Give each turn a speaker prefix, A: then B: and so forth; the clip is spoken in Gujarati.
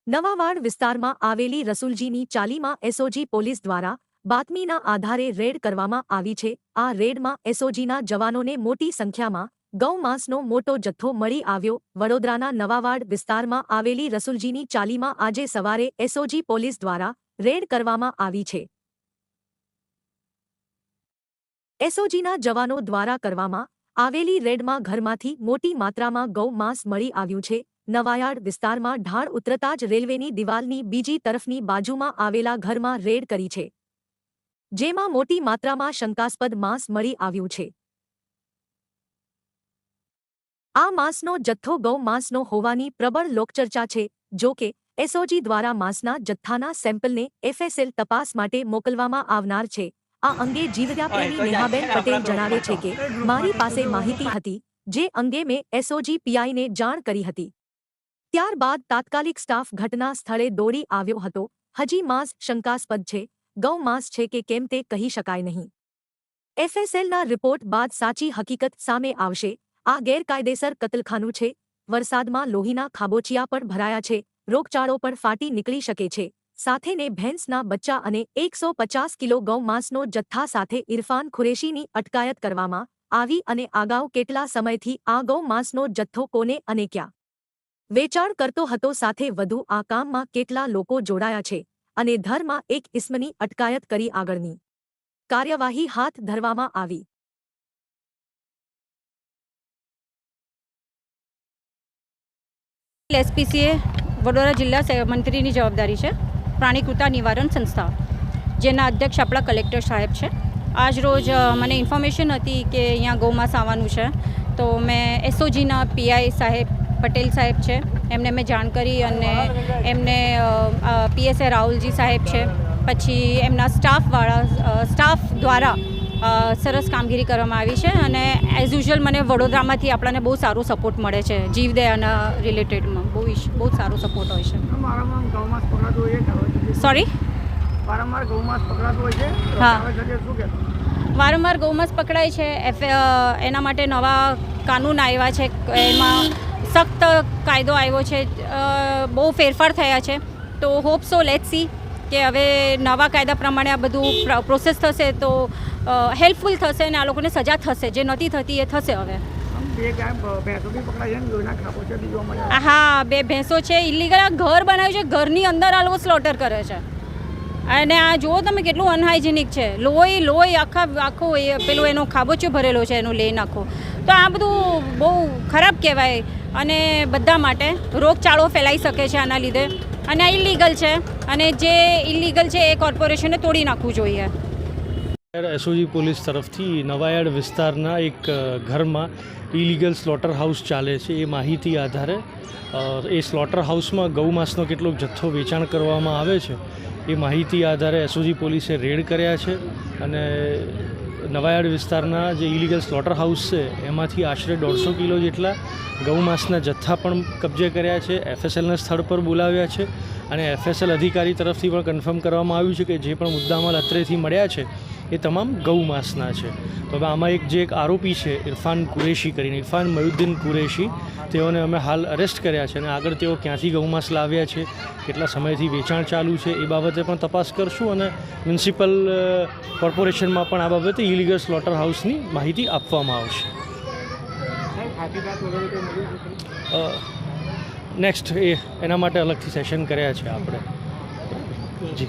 A: નવાવાડ વિસ્તારમાં આવેલી રસુલજીની ચાલીમાં એસઓજી પોલીસ દ્વારા બાતમીના આધારે રેડ કરવામાં આવી છે। આ રેડમાં એસઓજીના જવાનોને મોટી સંખ્યામાં ગૌમાંસનો મોટો જથ્થો મળી આવ્યો। વડોદરાના નવાવાડ વિસ્તારમાં આવેલી રસુલજીની ચાલીમાં આજે સવારે એસઓજી પોલીસ દ્વારા રેડ કરવામાં આવી છે। એસઓજીના જવાનો દ્વારા કરવામાં આવેલી રેડમાં ઘરમાંથી મોટી માત્રામાં ગૌ માંસ મળી આવ્યું છે। નવાયાડ વિસ્તારમાં ઢાળ ઉતરતા જ રેલવેની દિવાલની બીજી તરફની બાજુમાં આવેલા ઘરમાં રેડ કરી છે, જેમાં મોટી માત્રામાં શંકાસ્પદ માંસ મળી આવ્યું છે। આ માંસનો જથ્થો ગૌ માંસનો હોવાની પ્રબળ લોકચર્ચા છે। જો કે એસઓજી દ્વારા માંસના જથ્થાના સેમ્પલને એફએસએલ તપાસ માટે મોકલવામાં આવનાર છે। આ અંગે જીવદયાપ્રેમી નેહાબેન પટેલ જણાવે છે કે મારી પાસે માહિતી હતી, જે અંગે મેં એસઓજી પીઆઈને જાણ કરી હતી। ત્યારબાદ તાત્કાલિક સ્ટાફ ઘટના સ્થળે દોડી આવ્યો હતો। હજી માંસ શંકાસ્પદ છે, ગૌ માંસ છે કે કેમ તે કહી શકાય નહીં। એફએસએલના રિપોર્ટ બાદ સાચી હકીકત સામે આવશે। આ ગેરકાયદેસર કતલખાનું છે। વરસાદમાં લોહીના ખાબોચિયા પણ ભરાયા છે, રોગચાળો પણ ફાટી નીકળી શકે છે। સાથેને ભેંસના બચ્ચા અને 150 કિલો ગૌ માંસનો જથ્થા સાથે ઇરફાન કુરેશીની અટકાયત કરવામાં આવી અને અગાઉ કેટલા સમયથી આ ગૌ માંસનો જથ્થો કોને અને ક્યાં વેચાણ કરતો હતો, સાથે વધુ આ કામમાં કેટલા લોકો જોડાયા છે અને ધરમાં એક ઇસમની અટકાયત કરી આગળની કાર્યવાહી હાથ ધરવામાં આવી।
B: એસપીસીએ વડોદરા જિલ્લા મંત્રીની જવાબદારી છે। પ્રાણીકૃતા નિવારણ સંસ્થા, જેના અધ્યક્ષ આપણા કલેક્ટર સાહેબ છે। આજ રોજ મને ઇન્ફોર્મેશન હતી કે અહીંયા ગૌમાંસ આવવાનું છે, તો મેં એસઓજીના પીઆઈ સાહેબ પટેલ સાહેબ છે, એમને મેં જાણ કરી અને એમને પીએસઆઈ રાહુલજી સાહેબ છે, પછી એમના સ્ટાફ દ્વારા સરસ કામગીરી કરવામાં આવી છે અને એઝ યુઝ્યુઅલ મને વડોદરામાંથી આપણને બહુ સારો સપોર્ટ મળે છે। જીવદયાના રિલેટેડમાં બહુ સારો સપોર્ટ હોય છે। સોરી,
C: વારંવાર ગૌમાંસ પકડાતું હોય છે?
B: હા,
C: શું કહેતો
B: વારંવાર ગૌમાંસ પકડાય છે। એના માટે નવા કાનૂન આવ્યા છે, એમાં સખ્ત કાયદો આવ્યો છે, બહુ ફેરફાર થયા છે। તો હોપ સો લેટ્સ સી કે હવે નવા કાયદા પ્રમાણે આ બધું પ્રોસેસ થશે તો હેલ્પફુલ થશે અને આ લોકોને સજા થશે, જે નથી થતી એ થશે। હવે હા, 2 ભેંસો છે ઇલીગલ, ઘર બનાવ્યું છે, ઘરની અંદર આ લોકો સ્લોટર કરે છે અને આ જુઓ તમે કેટલું અનહાઇજેનિક છે। લોહી આખું પેલું એનો ખાબોચિયો ભરેલો છે, એનો લઈ નાખો તો આ બધું બહુ ખરાબ કહેવાય અને બધા માટે રોગચાળો ફેલાઈ શકે છે આના લીધે, અને આ ઇલીગલ છે અને જે ઇલીગલ છે એ કોર્પોરેશને તોડી નાખવું જોઈએ।
D: એસઓજી પોલીસ તરફથી નવાયાડ વિસ્તારના એક ઘરમાં ઇલીગલ સ્લોટર હાઉસ ચાલે છે, એ માહિતી આધારે એ સ્લોટર હાઉસમાં ગૌમાંસનો કેટલોક જથ્થો વેચાણ કરવામાં આવે છે, એ માહિતી આધારે એસઓજી પોલીસે રેડ કર્યા છે અને નવાયાડ વિસ્તારના જે ઇલીગલ સ્લોટર હાઉસ છે એમાંથી આશરે 150 કિલો જેટલા ગૌમાંસના જથ્થા પણ કબજે કર્યા છે। એફએસએલના સ્થળ પર બોલાવ્યા છે અને એફએસએલ અધિકારી તરફથી પણ કન્ફર્મ કરવામાં આવ્યું છે કે જે પણ મુદ્દામાલ અત્રેથી મળ્યા છે એ તમામ ગૌમાંસના છે। તો હવે આમાં એક આરોપી છે ઇરફાન કુરેશી કરીને, ઇરફાન મયુદ્દીન કુરેશી, તેઓને અમે હાલ અરેસ્ટ કર્યા છે અને આગળ તેઓ ક્યાંથી ગૌમાંસ લાવ્યા છે, કેટલા સમયથી વેચાણ ચાલુ છે એ બાબતે પણ તપાસ કરશું અને મ્યુનિસિપલ કોર્પોરેશનમાં પણ આ બાબતે ઇલીગલ સ્લોટર હાઉસની માહિતી આપવામાં આવશે। નેક્સ્ટ એના માટે અલગથી સેશન કર્યા છે આપણે। જી।